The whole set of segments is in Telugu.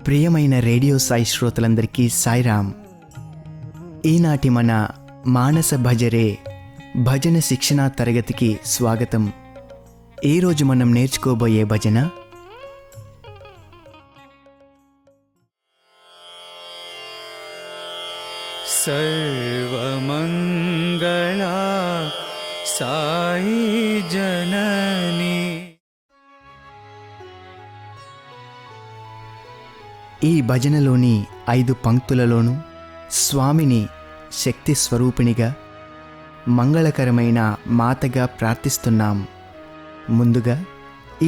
ప్రియమైన రేడియో సాయి శ్రోతలందరికీ సాయిరామ్. ఈనాటి మన మానస భజరే భజన శిక్షణా తరగతికి స్వాగతం. ఈరోజు మనం నేర్చుకోబోయే భజన సర్వమంగళా సాయి జనని. ఈ భజనలోని 5 పంక్తులలోనూ స్వామిని శక్తి స్వరూపిణిగా, మంగళకరమైన మాతగా ప్రార్థిస్తున్నాం. ముందుగా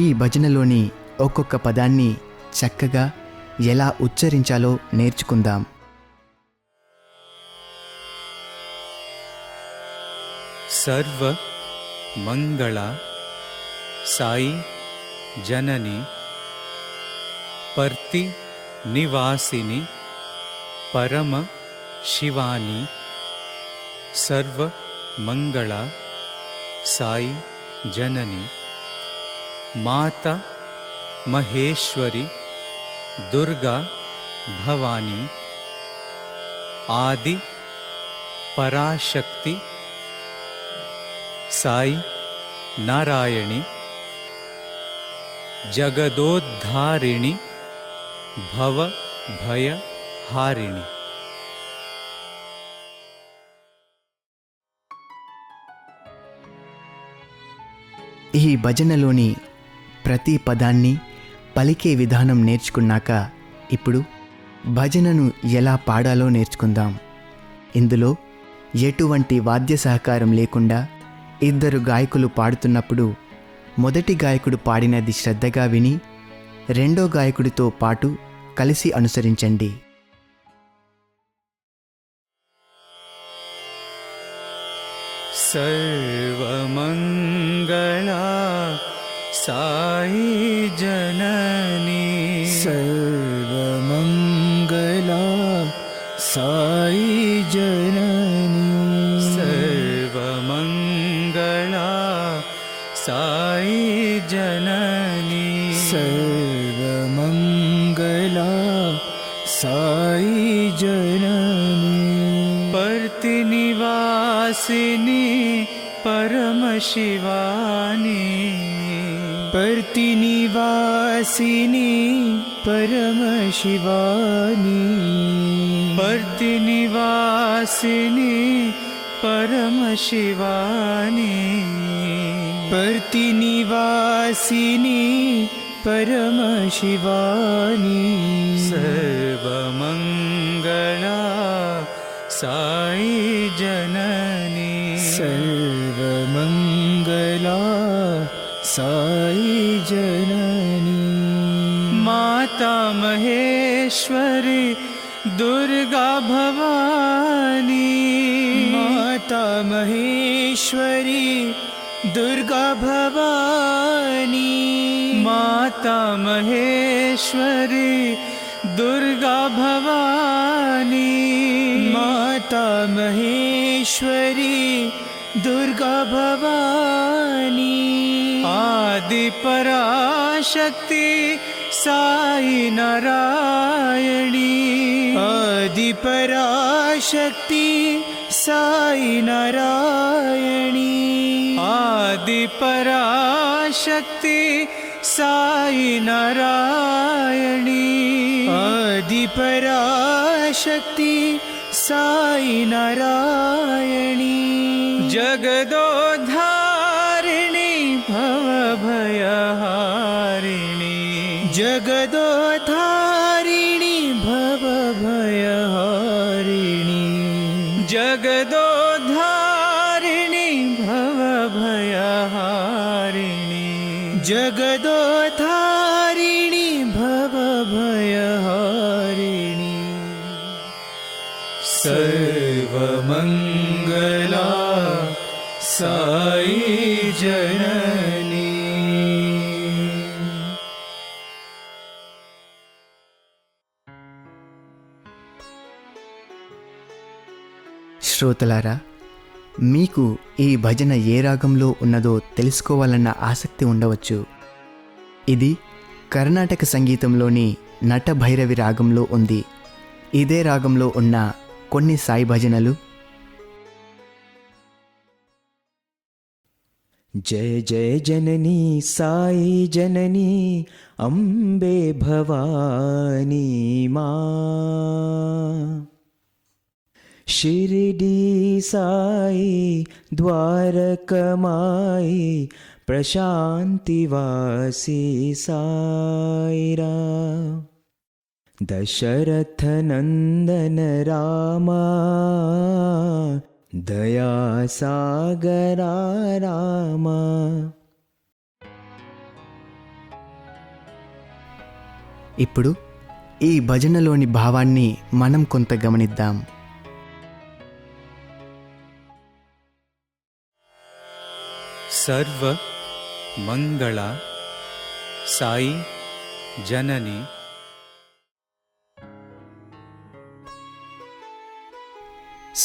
ఈ భజనలోని ఒక్కొక్క పదాన్ని చక్కగా ఎలా ఉచ్చరించాలో నేర్చుకుందాం. సర్వ మంగళ సాయి జనని పర్తి నివాసిని పరమ శివాని. సర్వ మంగళ సాయి జనని మాత మహేశ్వరి దుర్గా భవాని. ఆది పరాశక్తి సాయి నారాయణి. జగదోద్ధారిణి భవ భయ హారిణి. ఈ భజనలోని ప్రతి పదాన్ని పలికే విధానం నేర్చుకున్నాక ఇప్పుడు భజనను ఎలా పాడాలో నేర్చుకుందాం. ఇందులో ఎటువంటి వాద్య సహకారం లేకుండా 2 గాయకులు పాడుతున్నప్పుడు మొదటి గాయకుడు పాడినది శ్రద్ధగా విని రెండో గాయకుడితో పాటు కలిసి అనుసరించండి. సర్వమంగళా సాయి జనని. సర్వమంగళా సాయి జనని. సర్వమంగళా సాయి జనని. సర్వమంగళా సాయి జనని. పర్తి నివాసిని పరమశివాని. పర్తి నివాసిని పరమశివాని. పర్తి నివాసిని పరమశివాని. పర్తి నివాసిని పరమశివాని. సర్వమంగళా సాయి జనని. సర్వమంగళా సాయి జనని. మాతా మహేశ్వరి దుర్గా భవాని. మాతా మహేశ్వరి దుర్గా భవాని. మాతా మహేశ్వరి దుర్గా భవాని. మాతా మహేశ్వరి దుర్గా భవాని. ఆది పరాశక్తి సాయి నారాయణి. ఆది పరాశక్తి సాయి నారాయణి. ఆది పరాశక్తి సాయి నారాయణి. ఆది పరాశక్తి సాయి నారాయణి. జగదోద్ధారిణి భవభయహారిణి. జగదోద్ధారిణి భవభయహారిణి. జగదోద్ధారిణి భవభయహారిణి. జగదోద్ధారిణి భవభయహారిణి. సర్వమంగళా సాయి జనని. శ్రోతలారా, మీకు ఈ భజన ఏ రాగంలో ఉన్నదో తెలుసుకోవాలన్న ఆసక్తి ఉండవచ్చు. ఇది కర్ణాటక సంగీతంలోని నటభైరవి రాగంలో ఉంది. ఇదే రాగంలో ఉన్న కొన్ని సాయి భజనలు: జయ జయ జననీ సాయి జననీ అంబే భవానీ మా, షిరిడి సాయి ద్వారకమాయి ప్రశాంతివాసి సాయిరా, దశరథ నందన రామా దయాసాగరా రామా. ఇప్పుడు ఈ భజనలోని భావాన్ని మనం కొంత గమనిద్దాం. సర్వ మంగళ సాయి జనని.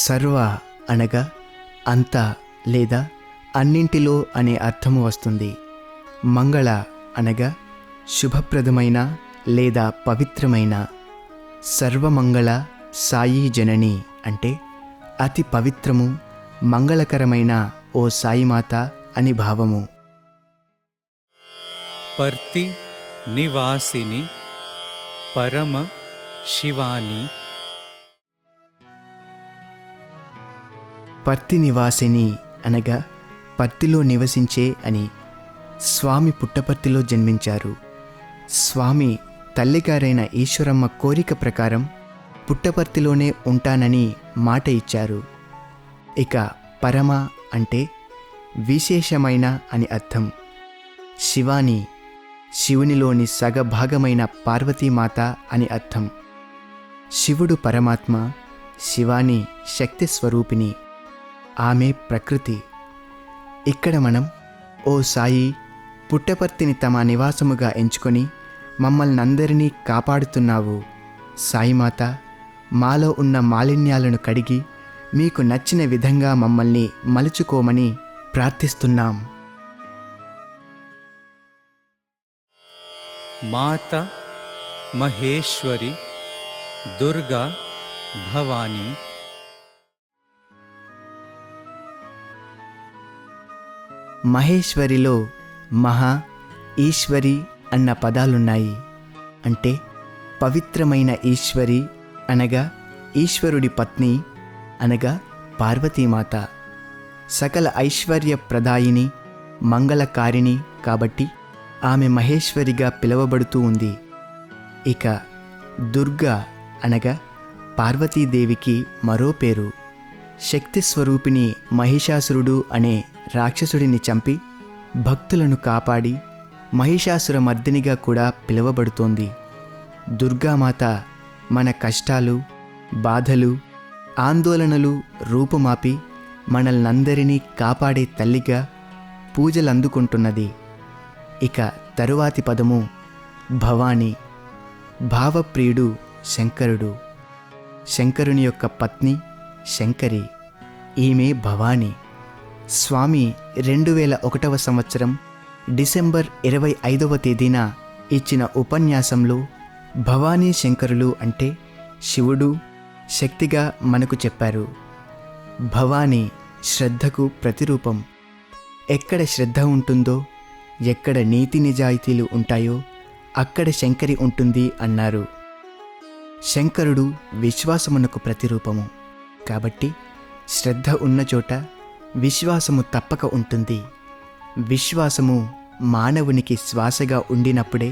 సర్వ అనగా అంతా లేదా అన్నింటిలో అనే అర్థము వస్తుంది. మంగళ అనగా శుభప్రదమైన లేదా పవిత్రమైన. సర్వమంగళ సాయి జనని అంటే అతి పవిత్రము మంగళకరమైన ఓ సాయిమాత అని భావము. పర్తి నివాసిని పరమ శివాని. పర్తి నివాసిని అనగా పర్తిలో నివసించే అని. స్వామి పుట్టపర్తిలో జన్మించారు. స్వామి తల్లిగారైన ఈశ్వరమ్మ కోరిక ప్రకారం పుట్టపర్తిలోనే ఉంటానని మాట ఇచ్చారు. ఇక పరమ అంటే విశేషమైన అని అర్థం. శివాని శివునిలోని సగభాగమైన పార్వతీమాత అని అర్థం. శివుడు పరమాత్మ, శివాని శక్తి స్వరూపిణి, ఆమె ప్రకృతి. ఇక్కడ మనం ఓ సాయి, పుట్టపర్తిని తమ నివాసముగా ఎంచుకొని మమ్మల్నందరినీ కాపాడుతున్నావు సాయిమాత, మాలో ఉన్న మాలిన్యాలను కడిగి మీకు నచ్చిన విధంగా మమ్మల్ని మలుచుకోమని ప్రార్థిస్తున్నాం. మాత మహేశ్వరి దుర్గా భవానీ. మహేశ్వరిలో మహా, ఈశ్వరి అన్న పదాలున్నాయి. అంటే పవిత్రమైన ఈశ్వరి అనగా ఈశ్వరుడి పత్ని అనగా పార్వతీమాత. సకల ఐశ్వర్య ప్రదాయిని, మంగళకారిణి కాబట్టి ఆమె మహేశ్వరిగా పిలువబడుతూ ఉంది. ఇక దుర్గా అనగా పార్వతీదేవికి మరో పేరు. శక్తి స్వరూపిణి మహిషాసురుడు అనే రాక్షసుడిని చంపి భక్తులను కాపాడి మహిషాసుర మర్దినిగా కూడా పిలువబడుతోంది. దుర్గామాత మన కష్టాలు, బాధలు, ఆందోళనలు రూపుమాపి మనల్నందరినీ కాపాడే తల్లిగా పూజలందుకుంటున్నది. ఇక తరువాతి పదము భవాని. భావప్రియుడు శంకరుడు. శంకరుని యొక్క పత్ని శంకరి, ఈమె భవాని. స్వామి 2001వ సంవత్సరం డిసెంబర్ 25వ తేదీన ఇచ్చిన ఉపన్యాసంలో భవానీ శంకరులు అంటే శివుడు, శక్తిగా మనకు చెప్పారు. భవానీ శ్రద్ధకు ప్రతిరూపం. ఎక్కడ శ్రద్ధ ఉంటుందో, ఎక్కడ నీతి నిజాయితీలు ఉంటాయో అక్కడ శంకరి ఉంటుంది అన్నారు. శంకరుడు విశ్వాసమునకు ప్రతిరూపము. కాబట్టి శ్రద్ధ ఉన్న చోట విశ్వాసము తప్పక ఉంటుంది. విశ్వాసము మానవునికి శ్వాసగా ఉండినప్పుడే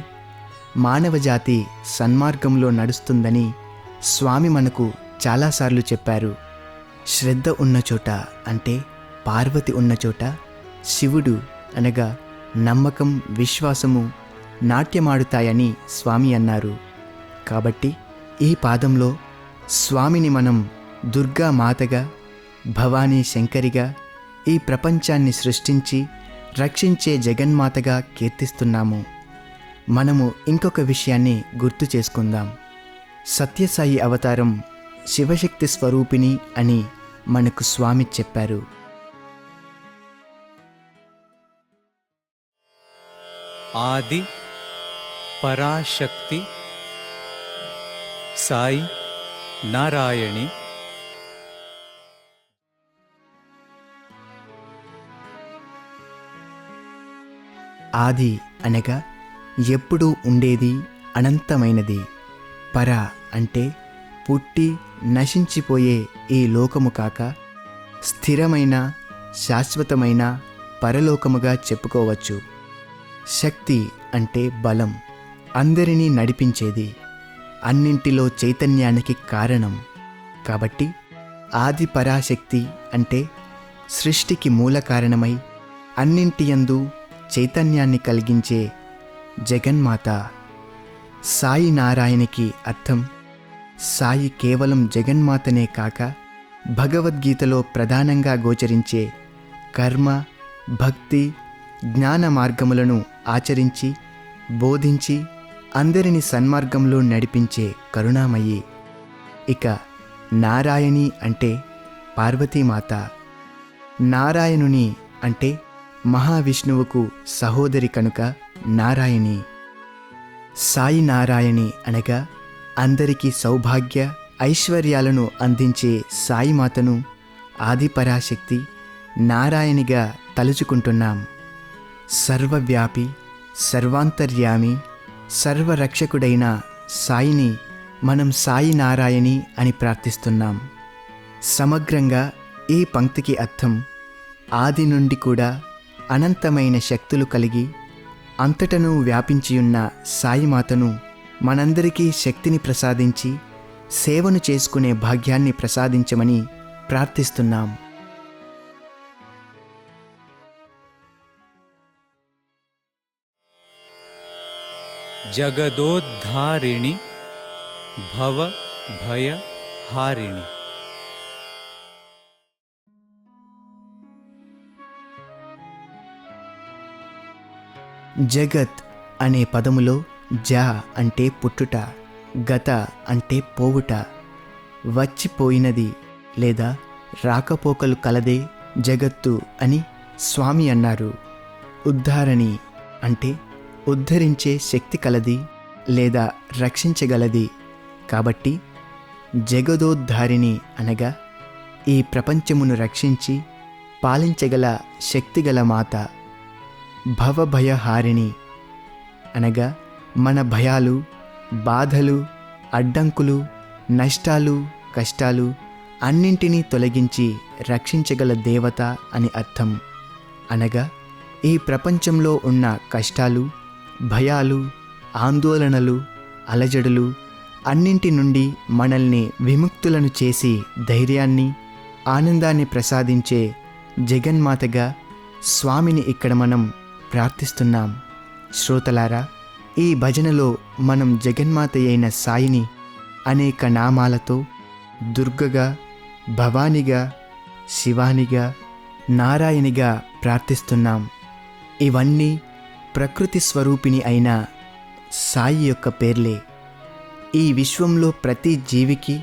మానవజాతి సన్మార్గంలో నడుస్తుందని స్వామి మనకు చాలాసార్లు చెప్పారు. శ్రద్ధ ఉన్న చోట అంటే పార్వతి ఉన్న చోట శివుడు అనగా నమ్మకం, విశ్వాసము నాట్యమాడుతాయని స్వామి అన్నారు. కాబట్టి ఈ పాదంలో స్వామిని మనం దుర్గా మాతగా, భవానీ శంకరిగా, ఈ ప్రపంచాన్ని సృష్టించి రక్షించే జగన్మాతగా కీర్తిస్తున్నాము. మనము ఇంకొక విషయాన్ని గుర్తు చేసుకుందాం. సత్యసాయి అవతారం శివశక్తి స్వరూపిణి అని మనకు స్వామి చెప్పారు. ఆది పరాశక్తి సాయి నారాయణి. ఆది అనగా ఎప్పుడూ ఉండేది, అనంతమైనది. పర అంటే పుట్టి నశించిపోయే ఈ లోకము కాక స్థిరమైన శాశ్వతమైన పరలోకముగా చెప్పుకోవచ్చు. శక్తి అంటే బలం, అందరినీ నడిపించేది, అన్నింటిలో చైతన్యానికి కారణం. కాబట్టి ఆది పరాశక్తి అంటే సృష్టికి మూల కారణమై అన్నింటియందు చైతన్యాన్ని కలిగించే జగన్మాత. సాయి నారాయణకి అర్థం సాయి కేవలం జగన్మాతనే కాక భగవద్గీతలో ప్రధానంగా గోచరించే కర్మ, భక్తి, జ్ఞాన మార్గములను ఆచరించి బోధించి అందరిని సన్మార్గంలో నడిపించే కరుణామయి. ఇక నారాయణి అంటే పార్వతీమాత. నారాయణుని అంటే మహావిష్ణువుకు సహోదరి కనుక నారాయణి. సాయి నారాయణి అనగా అందరికీ సౌభాగ్య ఐశ్వర్యాలను అందించే సాయిమాతను ఆదిపరాశక్తి నారాయణిగా తలుచుకుంటున్నాం. సర్వవ్యాపి, సర్వాంతర్యామి, సర్వరక్షకుడైన సాయిని మనం సాయి నారాయణి అని ప్రార్థిస్తున్నాం. సమగ్రంగా ఈ పంక్తికి అర్థం ఆది నుండి కూడా అనంతమైన శక్తులు కలిగి అంతటను వ్యాపించియున్న సాయిమాతను మనందరికీ శక్తిని ప్రసాదించి సేవను చేసుకునే భాగ్యాన్ని ప్రసాదించమని ప్రార్థిస్తున్నాం. జగదోద్ధారిణి భవ భయ హారిణి. జగత్ అనే పదములో జ అంటే పుట్టుట, గత అంటే పోవుట, వచ్చిపోయినది లేదా రాకపోకలు కలదే జగత్తు అని స్వామి అన్నారు. ఉద్ధారణి అంటే ఉద్ధరించే శక్తి కలది లేదా రక్షించగలది. కాబట్టి జగదోద్ధారిణి అనగా ఈ ప్రపంచమును రక్షించి పాలించగల శక్తిగల మాత. భవభయహారిణి అనగా మన భయాలు, బాధలు, అడ్డంకులు, నష్టాలు, కష్టాలు అన్నింటినీ తొలగించి రక్షించగల దేవత అని అర్థం. అనగా ఈ ప్రపంచంలో ఉన్న కష్టాలు, భయాలు, ఆందోళనలు, అలజడులు అన్నింటి నుండి మనల్ని విముక్తులను చేసి ధైర్యాన్ని, ఆనందాన్ని ప్రసాదించే జగన్మాతగా స్వామిని ఇక్కడ మనం ప్రార్థిస్తున్నాం. శ్రోతలారా, ఈ భజనలో మనం జగన్మాత అయిన సాయిని అనేక నామాలతో దుర్గగా, భవానిగా, శివానిగా, నారాయణిగా ప్రార్థిస్తున్నాం. ఇవన్నీ ప్రకృతి స్వరూపిణి అయిన సాయి యొక్క పేర్లే. ఈ విశ్వంలో ప్రతి జీవికి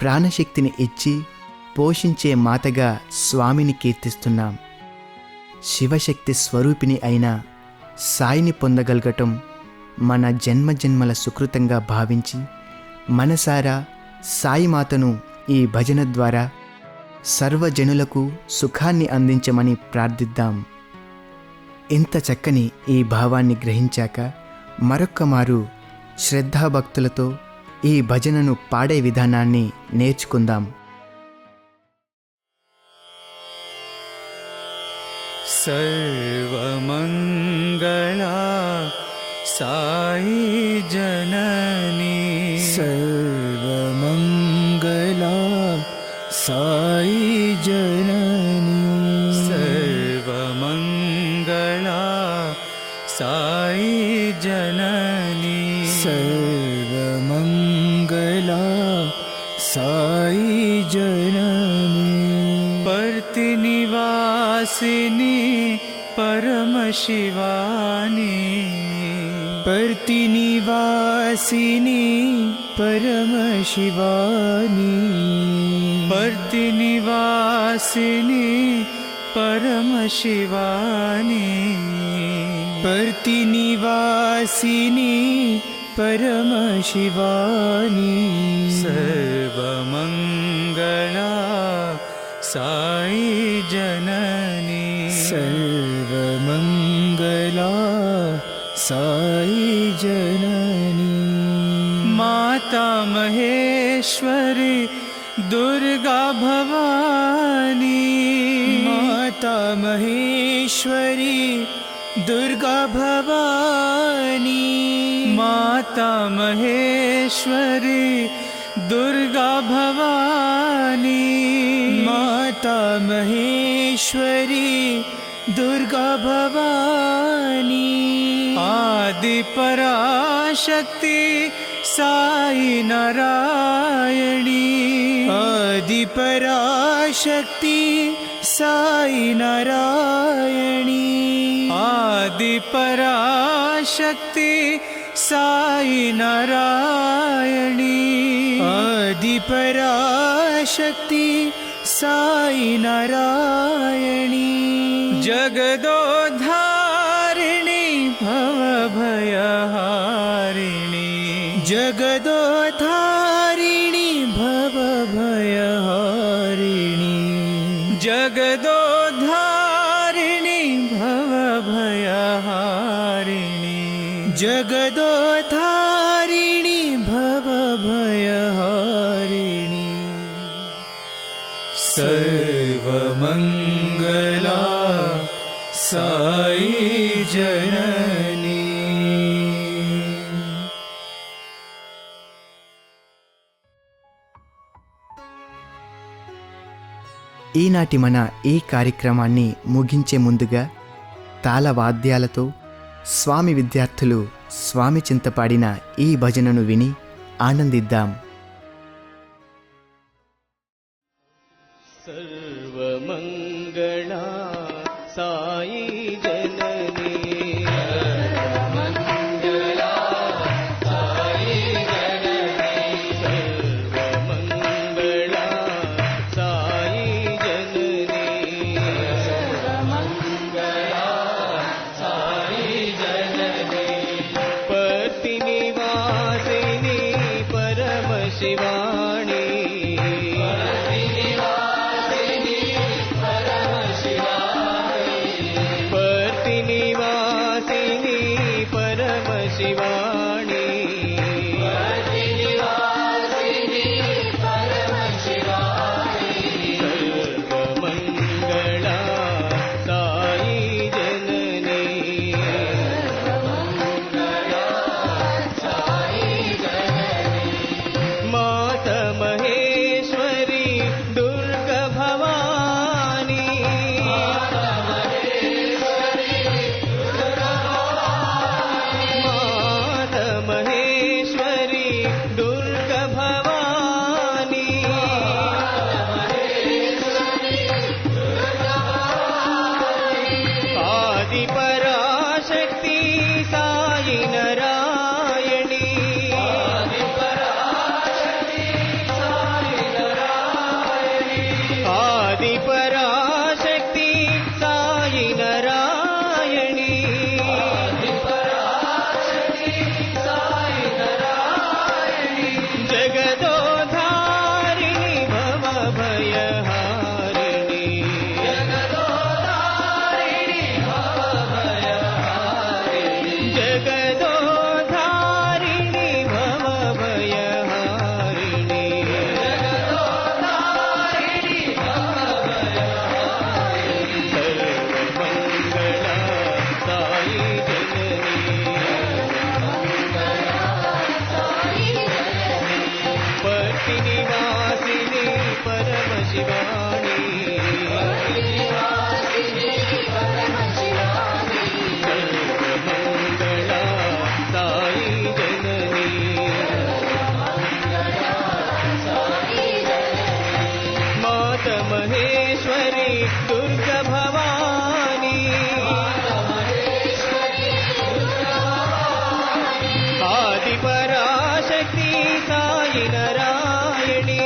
ప్రాణశక్తిని ఇచ్చి పోషించే మాతగా స్వామిని కీర్తిస్తున్నాం. శివశక్తి స్వరూపిణి అయిన సాయిని పొందగలగటం మన జన్మజన్మల సుకృతంగా భావించి మనసారా సాయిమాతను ఈ భజన ద్వారా సర్వజనులకు సుఖాన్ని అందించమని ప్రార్థిద్దాం. ఇంత చక్కని ఈ భావాన్ని గ్రహించాక మరొక్క మారు శ్రద్ధాభక్తులతో ఈ భజనను పాడే విధానాన్ని నేర్చుకుందాం. సర్వమంగళా సాయి జననీ, సర్వమంగళా సాయి జననీ, సర్వమంగళా సాయి జననీ, సర్వమంగళా సాయి జననీ, పర్తినివాసిని పరమశివాని, పర్తినివాసిని పరమశివాని, పర్తినివాసిని పరమశివాని, పర్తినివాసిని परमशिवानी सर्वमङ्गला साई जननी सर्वमङ्गला साई जननी माता महेश्वरी दुर्गा भवानी माता महेश्वरी दुर्गा भवानी माता महेश्वरी दुर्गा भवानी माता महेश्वरी दुर्गा भवानी आदि पराशक्ति साई नारायणी आदि पराशक्ति साई नारायणी आदि पराशक्ति साई नारायणी आदि पराशक्ति साई नारायणी जगदोद्धारिणी भवभयहारिणी जगदोद्धारिणी भवभयहारिणी जगदोद्धारिणी भवभयहारिणी जगदोद्धारिणी भवभयहारिणी सर्वमङ्गला साई जननी ఈనాటి మన ఈ కార్యక్రమాన్ని ముగించే ముందుగా తాళవాద్యాలతో స్వామి విద్యార్థులు స్వామి చింత పాడిన ఈ భజనను విని ఆనందిద్దాం. सर्वमङ्गला साई जननी सर्वमङ्गला साई जननी सर्वमङ्गला साई जननी पर्तिनिवासिनी परमशिवाणी पर्तिनिवासिनी परमशिवाणी सर्वमङ्गला साई जननी माता महेश्वरी दुर्गा भवानी माता महेश्वरी दुर्गा भवानी आदि पराशक्ति साई नारायणी आदि पराशक्ति साई नारायणी आदि पराशक्ति साई नारायणी जगदोद्धारिणी भवभयहारिणी जगदोद्धारिणी भवभयहारिणी सर्वमङ्गला साई जननी पर्तिनिवासिनी परमशिवाणी सर्वमङ्गला साई जननी माता महेश्वरी दुर्गा भवानी आदि पराशक्ति साई नारायणी